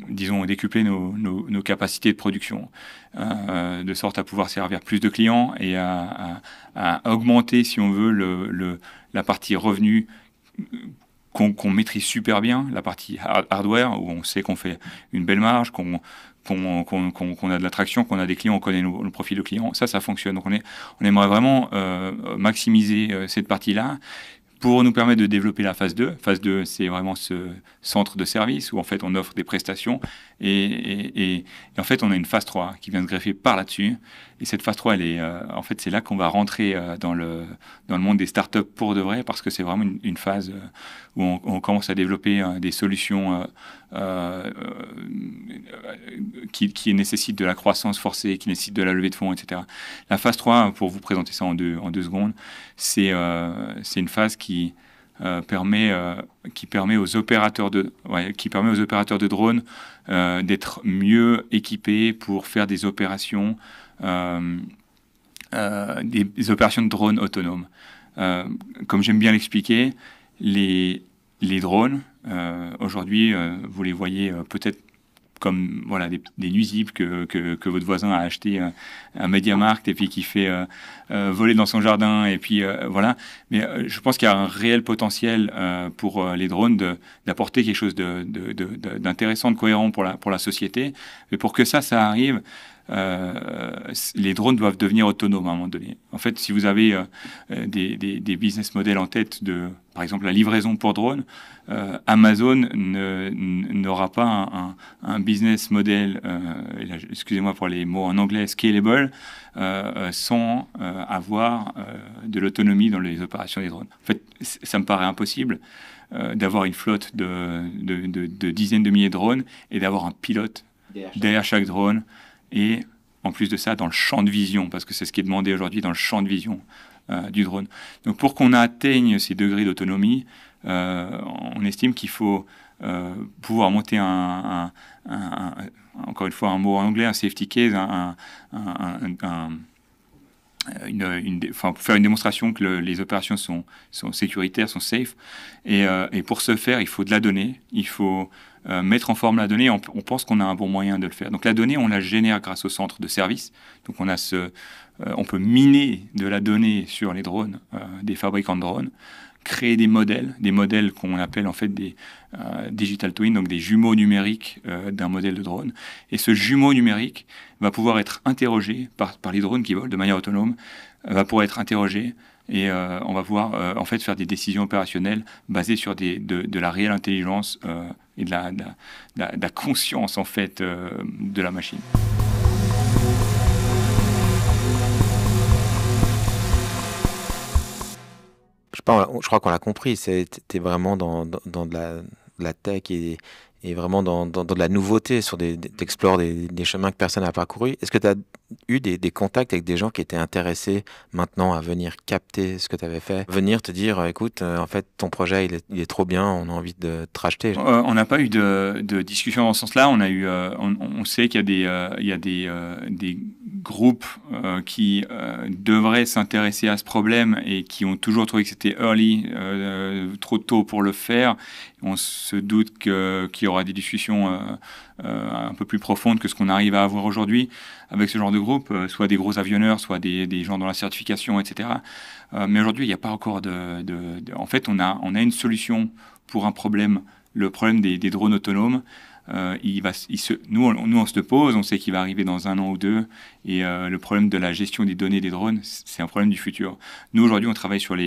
disons, décupler nos capacités de production, de sorte à pouvoir servir plus de clients et à augmenter, si on veut, la partie revenu qu'on maîtrise super bien, la partie hardware, où on sait qu'on fait une belle marge, qu'on a de l'attraction, qu'on a des clients, on connaît nos profils de clients. Ça fonctionne. Donc on aimerait vraiment maximiser cette partie-là pour nous permettre de développer la phase 2. Phase 2, c'est vraiment ce centre de service où en fait on offre des prestations et en fait on a une phase 3 qui vient se greffer par là-dessus. Et cette phase 3, en fait, c'est là qu'on va rentrer dans le monde des startups pour de vrai, parce que c'est vraiment une phase où on commence à développer des solutions qui nécessitent de la croissance forcée, qui nécessitent de la levée de fonds, etc. La phase 3, pour vous présenter ça en deux secondes, c'est une phase qui permet aux opérateurs de drones d'être mieux équipés pour faire des opérations des opérations de drones autonomes. Comme j'aime bien l'expliquer, les drones, aujourd'hui, vous les voyez peut-être comme voilà, des nuisibles que votre voisin a acheté un MediaMarkt et puis qui fait voler dans son jardin. Et puis voilà. Mais je pense qu'il y a un réel potentiel pour les drones d'apporter quelque chose d'intéressant, de cohérent pour la société. Mais pour que ça arrive, les drones doivent devenir autonomes à un moment donné. En fait, si vous avez des business models en tête par exemple, la livraison pour drone, Amazon n'aura pas un business model, excusez-moi pour les mots en anglais, scalable, sans avoir de l'autonomie dans les opérations des drones. En fait, ça me paraît impossible d'avoir une flotte de dizaines de milliers de drones et d'avoir un pilote derrière chaque drone. Et en plus de ça, dans le champ de vision, parce que c'est ce qui est demandé aujourd'hui dans le champ de vision du drone. Donc pour qu'on atteigne ces degrés d'autonomie, on estime qu'il faut pouvoir monter encore une fois un mot en anglais, un safety case, pour faire une démonstration que les opérations sont sécuritaires, sont safe. Et pour ce faire, il faut de la donnée, il faut mettre en forme la donnée. On pense qu'on a un bon moyen de le faire. Donc la donnée, on la génère grâce au centre de service. Donc on peut miner de la donnée sur les drones, des fabricants de drones, créer des modèles qu'on appelle en fait des digital twins, donc des jumeaux numériques d'un modèle de drone. Et ce jumeau numérique va pouvoir être interrogé par les drones qui volent de manière autonome, va pouvoir être interrogé et on va pouvoir en fait faire des décisions opérationnelles basées sur de la réelle intelligence et de la conscience en fait de la machine. Je crois qu'on l'a compris, t'es vraiment dans de la tech et vraiment dans de la nouveauté, t'explores des chemins que personne n'a parcourus. Est-ce que tu as eu des contacts avec des gens qui étaient intéressés maintenant à venir capter ce que tu avais fait, venir te dire, écoute, en fait, ton projet, il est trop bien, on a envie de te racheter? On n'a pas eu de discussion dans ce sens-là. On sait qu'il y a des groupes qui devraient s'intéresser à ce problème et qui ont toujours trouvé que c'était early, trop tôt pour le faire. On se doute qu'il y aura des discussions un peu plus profondes que ce qu'on arrive à avoir aujourd'hui avec ce genre de groupe, soit des gros avionneurs, soit des gens dans la certification, etc. Mais aujourd'hui, il n'y a pas encore En fait, on a une solution pour un problème, le problème des drones autonomes. Nous, on se le pose, on sait qu'il va arriver dans 1 an ou 2, et le problème de la gestion des données des drones, c'est un problème du futur. Nous, aujourd'hui, on travaille sur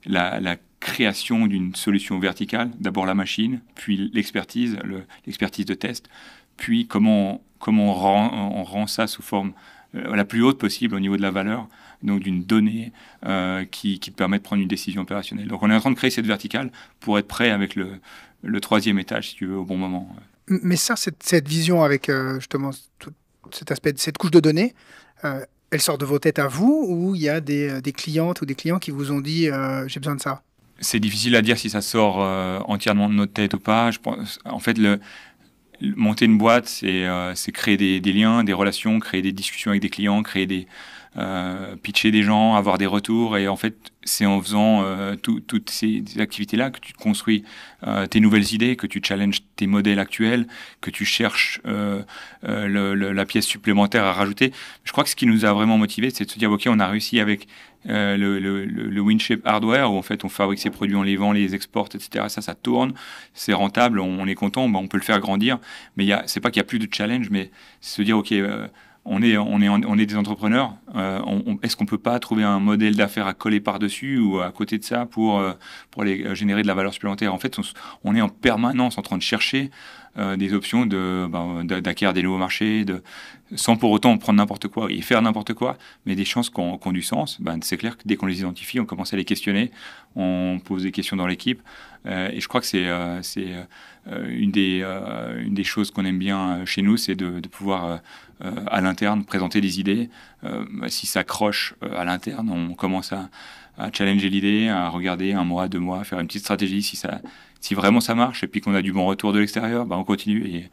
la création d'une solution verticale, d'abord la machine, puis l'expertise de test, puis comment on rend ça sous forme la plus haute possible au niveau de la valeur, donc d'une donnée qui permet de prendre une décision opérationnelle. Donc on est en train de créer cette verticale pour être prêt avec le 3e étage, si tu veux, au bon moment. Mais ça, cette vision avec justement tout cet aspect, cette couche de données, elle sort de vos têtes à vous, ou il y a des clientes ou des clients qui vous ont dit j'ai besoin de ça? C'est difficile à dire si ça sort entièrement de notre tête ou pas. Je pense, en fait, monter une boîte, c'est créer des liens, des relations, créer des discussions avec des clients, pitcher des gens, avoir des retours. Et en fait, c'est en faisant toutes ces activités-là que tu te construis tes nouvelles idées, que tu challenges tes modèles actuels, que tu cherches la pièce supplémentaire à rajouter. Je crois que ce qui nous a vraiment motivés, c'est de se dire, OK, on a réussi avec le Winship hardware, où en fait on fabrique ses produits, on les vend, les exporte, etc. Ça tourne, c'est rentable, on est content, on peut le faire grandir. Mais c'est pas qu'il n'y a plus de challenge, mais c'est se dire, OK, on est des entrepreneurs. Est-ce qu'on peut pas trouver un modèle d'affaires à coller par-dessus ou à côté de ça pour aller générer de la valeur supplémentaire? En fait, on est en permanence en train de chercher des options d'acquérir des nouveaux marchés, sans pour autant prendre n'importe quoi et faire n'importe quoi, mais des chances qui ont du sens. C'est clair que dès qu'on les identifie, on commence à les questionner, on pose des questions dans l'équipe, et je crois que c'est une des choses qu'on aime bien chez nous, c'est de pouvoir à l'interne présenter des idées. Si ça accroche à l'interne, on commence à challenger l'idée, à regarder 1 mois, 2 mois, faire une petite stratégie. Si vraiment ça marche et puis qu'on a du bon retour de l'extérieur, on continue et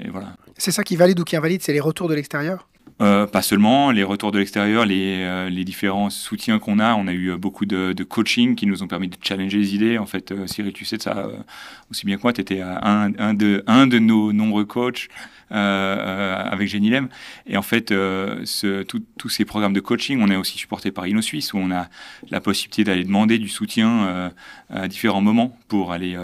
voilà. C'est ça qui valide ou qui invalide, c'est les retours de l'extérieur? Pas seulement, les retours de l'extérieur, les différents soutiens qu'on a. On a eu beaucoup de coaching qui nous ont permis de challenger les idées. En fait, Cyril, tu sais de ça aussi bien que moi. Tu étais un de nos nombreux coachs avec Genilem. Et en fait, tous ces programmes de coaching, on est aussi supporté par InnoSuisse, où on a la possibilité d'aller demander du soutien à différents moments pour aller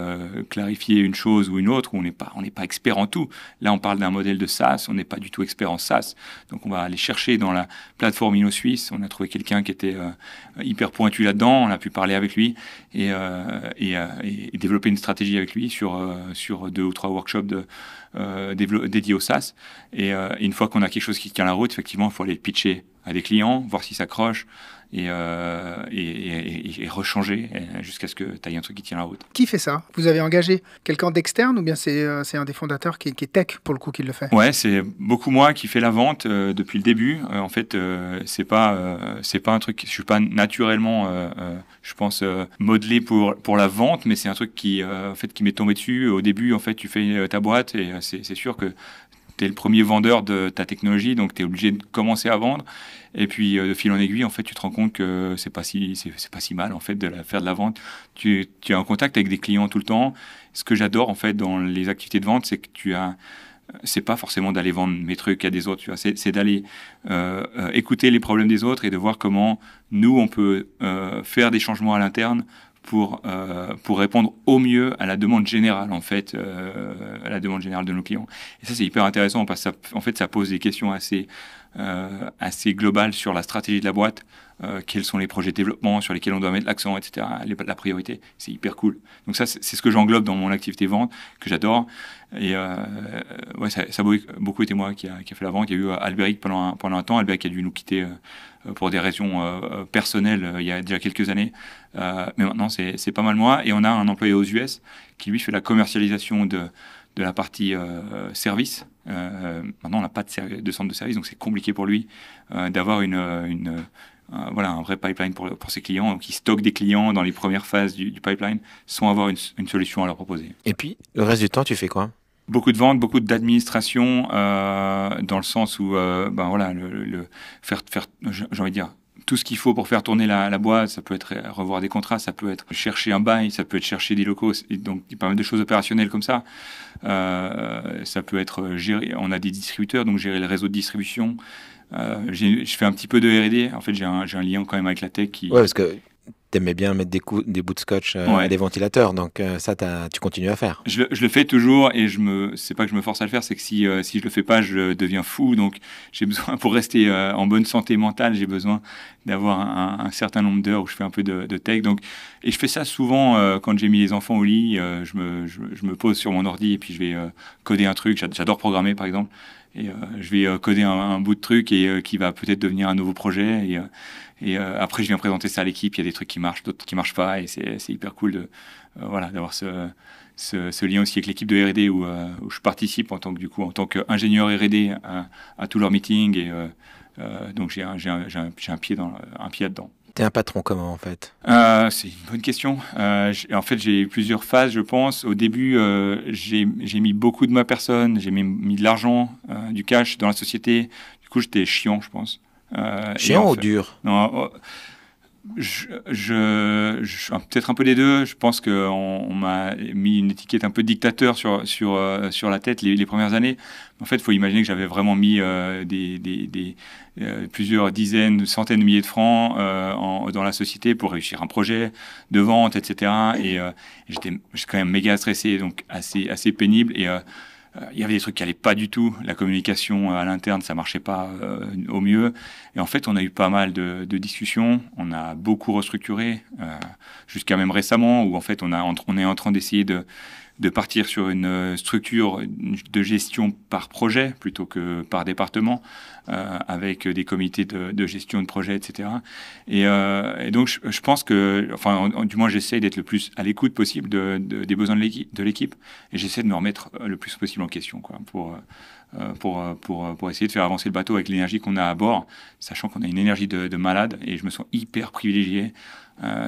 clarifier une chose ou une autre, où on n'est pas expert en tout. Là, on parle d'un modèle de SaaS, on n'est pas du tout expert en SaaS. Donc, on va aller chercher dans la plateforme InnoSuisse. On a trouvé quelqu'un qui était hyper pointu là-dedans. On a pu parler avec lui et développer une stratégie avec lui sur 2 ou 3 workshops dédiés au SaaS. Et une fois qu'on a quelque chose qui tient la route, effectivement, il faut aller le pitcher à des clients, voir si ça accroche et rechanger jusqu'à ce que tu aies un truc qui tient la route. Qui fait ça? Vous avez engagé quelqu'un d'externe ou bien c'est un des fondateurs qui est tech pour le coup qui le fait? Ouais, c'est beaucoup moi qui fais la vente depuis le début. En fait, c'est pas un truc. Je suis pas naturellement, je pense, modelé pour la vente, mais c'est un truc qui m'est tombé dessus. Au début, en fait, tu fais ta boîte et c'est sûr que tu es le premier vendeur de ta technologie, donc tu es obligé de commencer à vendre. Et puis, de fil en aiguille, en fait, tu te rends compte que c'est pas si mal, en fait, faire de la vente. Tu es en contact avec des clients tout le temps. Ce que j'adore, en fait, dans les activités de vente, c'est que c'est pas forcément d'aller vendre mes trucs à des autres, tu vois. C'est d'aller écouter les problèmes des autres et de voir comment nous, on peut faire des changements à l'interne pour répondre au mieux à la demande générale, en fait, à la demande générale de nos clients. Et ça, c'est hyper intéressant parce que en fait, ça pose des questions assez globales sur la stratégie de la boîte, quels sont les projets de développement sur lesquels on doit mettre l'accent, etc., la priorité. C'est hyper cool. Donc ça, c'est ce que j'englobe dans mon activité vente, que j'adore. Et ouais, ça a beaucoup été moi qui a fait la vente. Il y a eu Albéric pendant un temps. Albéric a dû nous quitter pour des raisons personnelles il y a déjà quelques années. Mais maintenant, c'est pas mal moi. Et on a un employé aux US qui, lui, fait la commercialisation de la partie service. Maintenant, on n'a pas de centre de service, donc c'est compliqué pour lui d'avoir un vrai pipeline pour ses clients. Donc, il stocke des clients dans les premières phases du pipeline sans avoir une solution à leur proposer. Et puis, le reste du temps, tu fais quoi? Beaucoup de ventes, beaucoup d'administration, dans le sens où, faire, j'ai envie de dire, tout ce qu'il faut pour faire tourner la boîte. Ça peut être revoir des contrats, ça peut être chercher un bail, ça peut être chercher des locaux. Donc, il y a pas mal de choses opérationnelles comme ça. Ça peut être gérer. On a des distributeurs, donc gérer le réseau de distribution. Je fais un petit peu de R&D. En fait, j'ai un lien quand même avec la tech qui. Ouais, parce que t'aimais bien mettre des bouts de scotch à des ventilateurs, donc ça, tu continues à faire. Je le fais toujours et c'est pas que je me force à le faire, c'est que si je le fais pas, je deviens fou. Donc, j'ai besoin, pour rester en bonne santé mentale, j'ai besoin d'avoir un certain nombre d'heures où je fais un peu de tech. Donc, et je fais ça souvent quand j'ai mis les enfants au lit. Je me pose sur mon ordi et puis je vais coder un truc. J'adore programmer, par exemple. Et je vais coder un bout de truc et qui va peut-être devenir un nouveau projet. Et après, je viens présenter ça à l'équipe. Il y a des trucs qui marchent, d'autres qui marchent pas. Et c'est hyper cool d'avoir ce lien aussi avec l'équipe de R&D où je participe en tant qu'ingénieur R&D à tous leurs meetings. Et donc, j'ai un pied là-dedans. T'es un patron comment, en fait? C'est une bonne question. En fait, j'ai eu plusieurs phases, je pense. Au début, j'ai mis beaucoup de ma personne, j'ai mis de l'argent, du cash dans la société. Du coup, j'étais chiant, je pense. Chiant ou dur? Non, peut-être un peu des deux. Je pense qu'on m'a mis une étiquette un peu de dictateur sur la tête les premières années. En fait, il faut imaginer que j'avais vraiment mis plusieurs dizaines, centaines de milliers de francs dans la société pour réussir un projet de vente, etc. Et j'étais quand même méga stressé, donc assez pénible. Et Il y avait des trucs qui allaient pas du tout. La communication à l'interne, ça marchait pas au mieux. Et en fait, on a eu pas mal de discussions. On a beaucoup restructuré, jusqu'à même récemment, où en fait, on est en train d'essayer de partir sur une structure de gestion par projet plutôt que par département, avec des comités de gestion de projet, etc. Et donc, je pense que, enfin, du moins, j'essaie d'être le plus à l'écoute possible des besoins de l'équipe, et j'essaie de me remettre le plus possible en question, quoi, pour essayer de faire avancer le bateau avec l'énergie qu'on a à bord, sachant qu'on a une énergie de malade, et je me sens hyper privilégié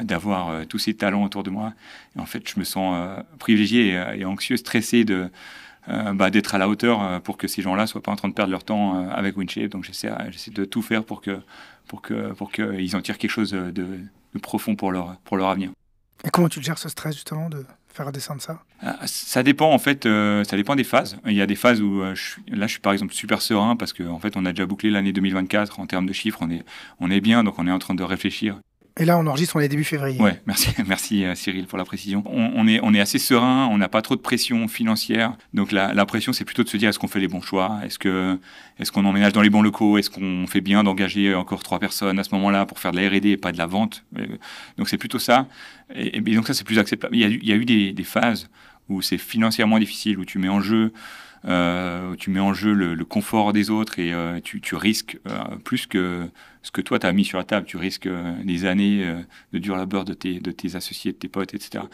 d'avoir tous ces talents autour de moi. Et en fait, je me sens privilégié et anxieux, stressé d'être à la hauteur pour que ces gens-là soient pas en train de perdre leur temps avec Windshape. Donc j'essaie de tout faire pour qu'ils en tirent quelque chose de profond pour leur avenir. Et comment tu le gères, ce stress, justement, de faire redescendre ça? Ça dépend, en fait, ça dépend des phases. Il y a des phases où je suis par exemple super serein parce qu'en fait, on a déjà bouclé l'année 2024 en termes de chiffres, on est bien, donc on est en train de réfléchir. Et là, on enregistre, on est début février. Ouais, merci Cyril pour la précision. On est assez serein, on n'a pas trop de pression financière. Donc la pression, c'est plutôt de se dire, est-ce qu'on fait les bons choix? Est-ce qu'on emménage dans les bons locaux? Est-ce qu'on fait bien d'engager encore 3 personnes à ce moment-là pour faire de la R&D et pas de la vente? Donc c'est plutôt ça. Et donc ça, c'est plus acceptable. Il y a eu des phases où c'est financièrement difficile, où tu mets en jeu le confort des autres, et tu risques plus que ce que toi t'as mis sur la table. Tu risques des années de dur labeur de tes associés, de tes potes, etc.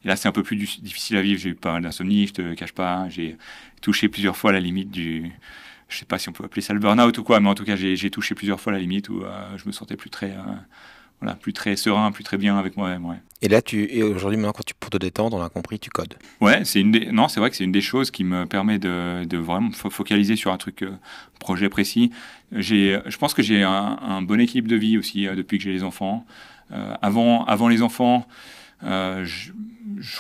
Et là, c'est un peu plus difficile à vivre. J'ai eu pas mal d'insomnie, je te cache pas. J'ai touché plusieurs fois la limite je sais pas si on peut appeler ça le burn-out ou quoi, mais en tout cas, j'ai touché plusieurs fois la limite où je me sentais plus très serein, plus très bien avec moi-même. Ouais. Et là, aujourd'hui, maintenant, pour te détendre, on a compris, tu codes. Ouais, c'est vrai que c'est une des choses qui me permet de vraiment focaliser sur un projet précis. Je pense que j'ai un bon équilibre de vie aussi depuis que j'ai les enfants. Avant les enfants, je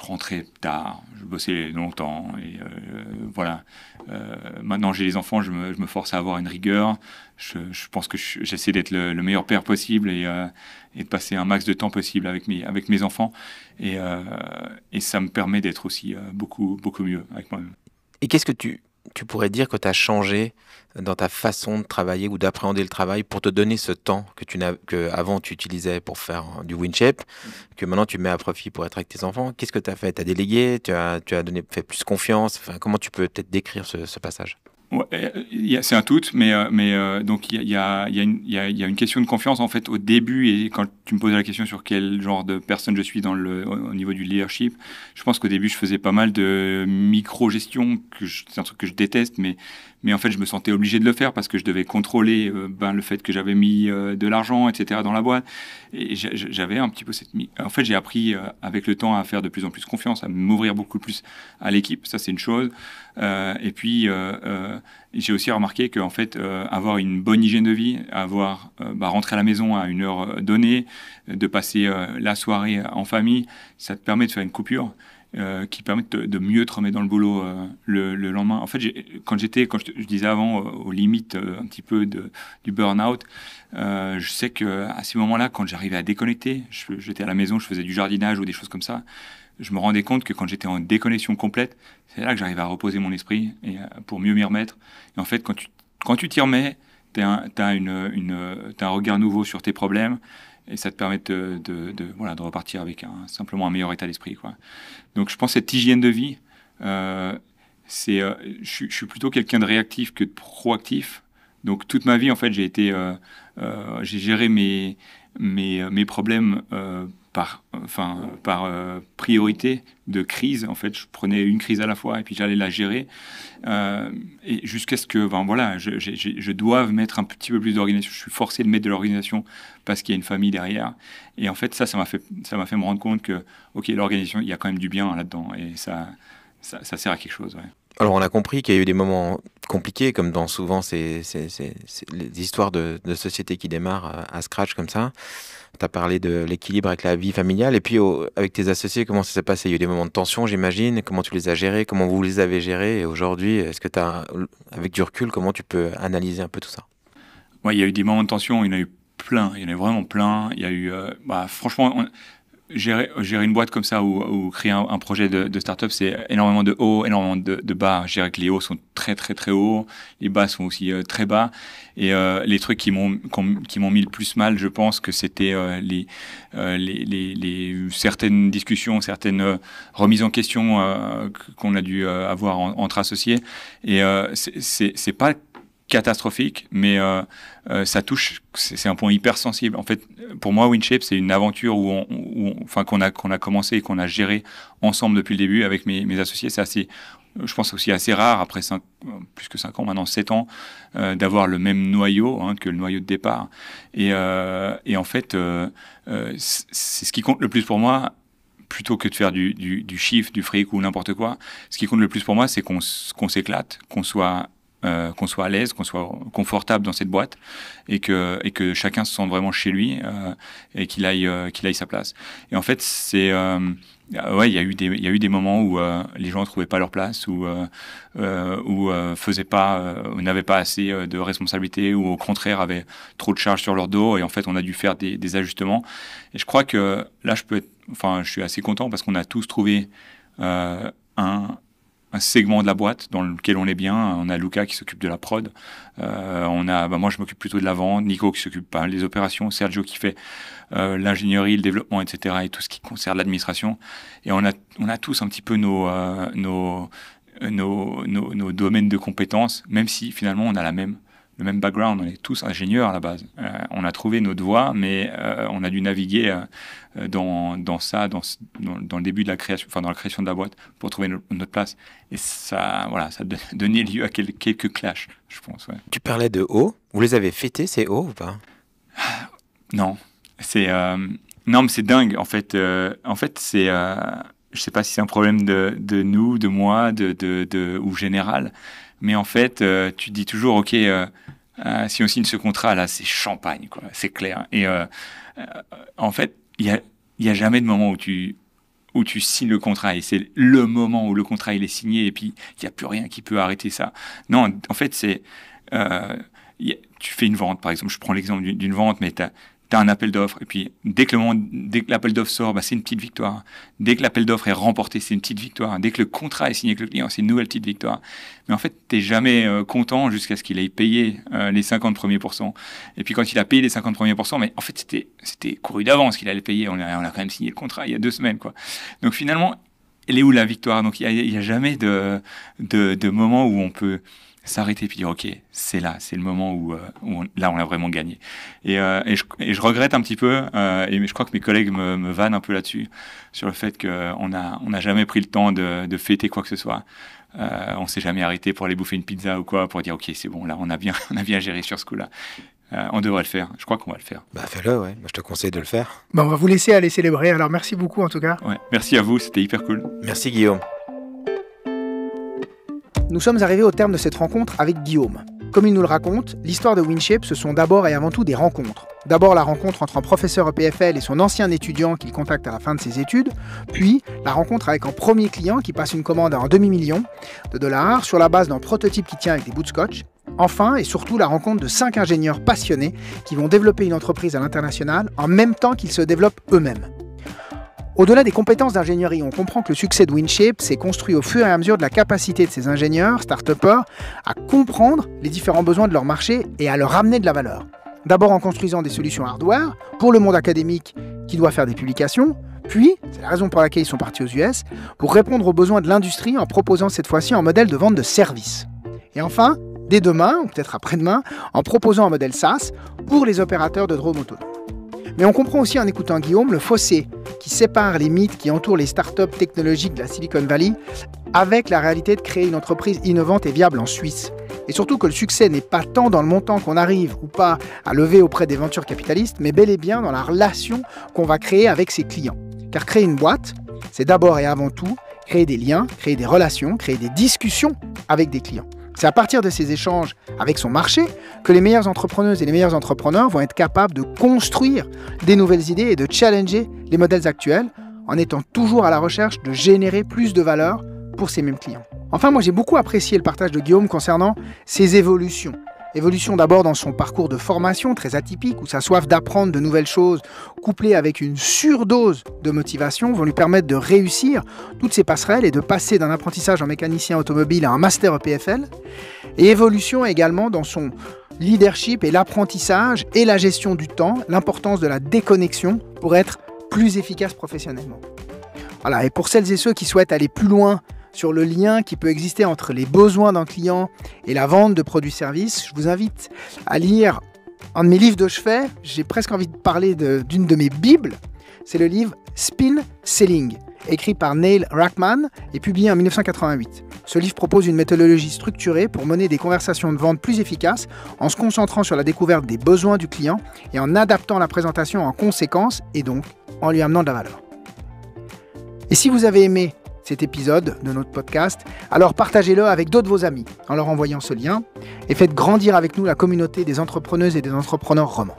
rentrais tard, je bossais longtemps, et voilà. Maintenant j'ai les enfants, je me force à avoir une rigueur. Je pense que j'essaie d'être le meilleur père possible, et de passer un max de temps possible avec mes enfants, et ça me permet d'être aussi beaucoup mieux avec moi-même. Et qu'est-ce que tu pourrais dire que tu as changé dans ta façon de travailler ou d'appréhender le travail pour te donner ce temps que avant tu utilisais pour faire du Windshape, que maintenant tu mets à profit pour être avec tes enfants? Qu'est-ce que tu as fait? Tu as délégué? Tu as fait plus confiance? Enfin, comment tu peux peut-être décrire ce passage? Ouais, c'est un tout, mais donc il y a une question de confiance en fait au début, et quand tu me posais la question sur quel genre de personne je suis au niveau du leadership, je pense qu'au début je faisais pas mal de micro-gestion, c'est un truc que je déteste, mais en fait je me sentais obligé de le faire parce que je devais contrôler le fait que j'avais mis de l'argent, etc. dans la boîte, et j'avais un petit peu en fait j'ai appris avec le temps à faire de plus en plus confiance, à m'ouvrir beaucoup plus à l'équipe, ça c'est une chose. Et puis j'ai aussi remarqué qu'en fait avoir une bonne hygiène de vie, rentrer à la maison à une heure donnée, de passer la soirée en famille, ça te permet de faire une coupure qui permet de mieux te remettre dans le boulot le lendemain. En fait, quand je disais avant aux limites un petit peu du burn-out, je sais que à ces moments-là, quand j'arrivais à déconnecter, j'étais à la maison, je faisais du jardinage ou des choses comme ça, je me rendais compte que quand j'étais en déconnexion complète, c'est là que j'arrivais à reposer mon esprit, et pour mieux m'y remettre. Et en fait, quand tu t'y remets, t'as un regard nouveau sur tes problèmes, et ça te permet de repartir avec simplement un meilleur état d'esprit, quoi. Donc je pense que cette hygiène de vie, je suis plutôt quelqu'un de réactif que de proactif. Donc toute ma vie, en fait, j'ai géré mes problèmes par priorité de crise. En fait, je prenais une crise à la fois et puis j'allais la gérer, et jusqu'à ce que je doive mettre un petit peu plus d'organisation. Je suis forcé de mettre de l'organisation parce qu'il y a une famille derrière, et en fait ça m'a fait me rendre compte que l'organisation, il y a quand même du bien là-dedans, et ça sert à quelque chose. Ouais. Alors on a compris qu'il y a eu des moments compliqués, comme dans souvent les histoires de sociétés qui démarrent à scratch comme ça. Tu as parlé de l'équilibre avec la vie familiale, et puis avec tes associés, comment ça s'est passé? Il y a eu des moments de tension, j'imagine. Comment tu les as gérés? Comment vous les avez gérés? Et aujourd'hui, est-ce que avec du recul, comment tu peux analyser un peu tout ça? Ouais, il y a eu des moments de tension, il y en a eu plein, il y en a eu vraiment plein. Il y a eu, franchement, gérer une boîte comme ça ou créer un projet de start-up, c'est énormément de hauts, énormément de bas. Je dirais que les hauts sont très très très hauts, les bas sont aussi très bas. Et les trucs qui m'ont mis le plus mal, je pense que c'était les certaines discussions, certaines remises en question qu'on a dû avoir entre associés. Et c'est pas catastrophique, mais ça touche, c'est un point hyper sensible. En fait, pour moi, WinShape, c'est une aventure qu'on a commencé et qu'on a géré ensemble depuis le début avec mes associés. C'est assez, je pense aussi assez rare, après plus que 5 ans, maintenant 7 ans, d'avoir le même noyau que le noyau de départ. Et en fait, c'est ce qui compte le plus pour moi, plutôt que de faire du chiffre, du fric ou n'importe quoi. Ce qui compte le plus pour moi, c'est qu'on s'éclate, qu'on soit à l'aise, qu'on soit confortable dans cette boîte et que chacun se sente vraiment chez lui et qu'il aille sa place. Et en fait, il y a eu des moments où les gens ne trouvaient pas leur place ou n'avaient pas assez de responsabilités ou au contraire avaient trop de charges sur leur dos et en fait on a dû faire des ajustements. Et je crois que là je suis assez content parce qu'on a tous trouvé un segment de la boîte dans lequel on est bien. On a Luca qui s'occupe de la prod. Moi, je m'occupe plutôt de la vente. Nico qui s'occupe des opérations. Sergio qui fait l'ingénierie, le développement, etc. et tout ce qui concerne l'administration. Et on a tous un petit peu nos domaines de compétences, même si finalement on a le même background, on est tous ingénieurs à la base. On a trouvé notre voie, mais on a dû naviguer dans le début de la création, dans la création de la boîte pour trouver notre place. Et ça a donné lieu à quelques clashs, je pense. Ouais. Tu parlais de hauts. Vous les avez fêtés, ces hauts, ou pas? Non. Non, mais c'est dingue. En fait, c'est... je sais pas si c'est un problème de nous, de moi, ou général. Mais en fait, tu te dis toujours, OK, si on signe ce contrat, là, c'est champagne, quoi. C'est clair. Et en fait, il y a jamais de moment où tu signes le contrat et c'est le moment où le contrat il est signé et puis il n'y a plus rien qui peut arrêter ça. Non, en fait, c'est... tu fais une vente, par exemple. Je prends l'exemple d'une vente, mais t'as un appel d'offres et puis dès que l'appel d'offres sort, c'est une petite victoire. Dès que l'appel d'offres est remporté, c'est une petite victoire. Dès que le contrat est signé avec le client, c'est une nouvelle petite victoire. Mais en fait, t'es jamais content jusqu'à ce qu'il ait payé les 50 premiers pourcents. Et puis quand il a payé les 50 premiers pourcents, mais en fait c'était couru d'avance qu'il allait payer. On a quand même signé le contrat il y a 2 semaines, quoi. Donc finalement, elle est où la victoire? Donc il y a jamais de moment où on peut s'arrêter et puis dire ok, c'est le moment où là on a vraiment gagné. Et je regrette un petit peu mais je crois que mes collègues me vannent un peu là-dessus sur le fait qu'on n'a jamais pris le temps de fêter quoi que ce soit. On s'est jamais arrêté pour aller bouffer une pizza ou quoi pour dire ok, c'est bon, là on a bien géré sur ce coup-là. On devrait le faire. Je crois qu'on va le faire. Fais-le, ouais. Moi, je te conseille de le faire. On va vous laisser aller célébrer. Alors merci beaucoup en tout cas. Ouais, merci à vous, c'était hyper cool. Merci Guillaume. Nous sommes arrivés au terme de cette rencontre avec Guillaume. Comme il nous le raconte, l'histoire de WinShape, ce sont d'abord et avant tout des rencontres. D'abord la rencontre entre un professeur EPFL et son ancien étudiant qu'il contacte à la fin de ses études, puis la rencontre avec un premier client qui passe une commande à un demi-million de dollars sur la base d'un prototype qui tient avec des bouts de scotch. Enfin et surtout la rencontre de 5 ingénieurs passionnés qui vont développer une entreprise à l'international en même temps qu'ils se développent eux-mêmes. Au-delà des compétences d'ingénierie, on comprend que le succès de WinShape s'est construit au fur et à mesure de la capacité de ces ingénieurs, start-upers, à comprendre les différents besoins de leur marché et à leur amener de la valeur. D'abord en construisant des solutions hardware pour le monde académique qui doit faire des publications, puis, c'est la raison pour laquelle ils sont partis aux US, pour répondre aux besoins de l'industrie en proposant cette fois-ci un modèle de vente de services. Et enfin, dès demain, ou peut-être après-demain, en proposant un modèle SaaS pour les opérateurs de drones autonomes. Mais on comprend aussi en écoutant Guillaume le fossé qui sépare les mythes qui entourent les startups technologiques de la Silicon Valley avec la réalité de créer une entreprise innovante et viable en Suisse. Et surtout que le succès n'est pas tant dans le montant qu'on arrive ou pas à lever auprès des ventures capitalistes, mais bel et bien dans la relation qu'on va créer avec ses clients. Car créer une boîte, c'est d'abord et avant tout créer des liens, créer des relations, créer des discussions avec des clients. C'est à partir de ces échanges avec son marché que les meilleures entrepreneuses et les meilleurs entrepreneurs vont être capables de construire des nouvelles idées et de challenger les modèles actuels en étant toujours à la recherche de générer plus de valeur pour ces mêmes clients. Enfin, moi j'ai beaucoup apprécié le partage de Guillaume concernant ses évolutions Évolution d'abord dans son parcours de formation très atypique, où sa soif d'apprendre de nouvelles choses, couplée avec une surdose de motivation, vont lui permettre de réussir toutes ces passerelles et de passer d'un apprentissage en mécanicien automobile à un master EPFL. Et évolution également dans son leadership et l'apprentissage et la gestion du temps, l'importance de la déconnexion pour être plus efficace professionnellement. Voilà, et pour celles et ceux qui souhaitent aller plus loin sur le lien qui peut exister entre les besoins d'un client et la vente de produits-services, je vous invite à lire un de mes livres de chevet. J'ai presque envie de parler d'une de mes bibles. C'est le livre Spin Selling, écrit par Neil Rackman et publié en 1988. Ce livre propose une méthodologie structurée pour mener des conversations de vente plus efficaces en se concentrant sur la découverte des besoins du client et en adaptant la présentation en conséquence et donc en lui amenant de la valeur. Et si vous avez aimé cet épisode de notre podcast, alors partagez-le avec d'autres de vos amis en leur envoyant ce lien et faites grandir avec nous la communauté des entrepreneuses et des entrepreneurs romans.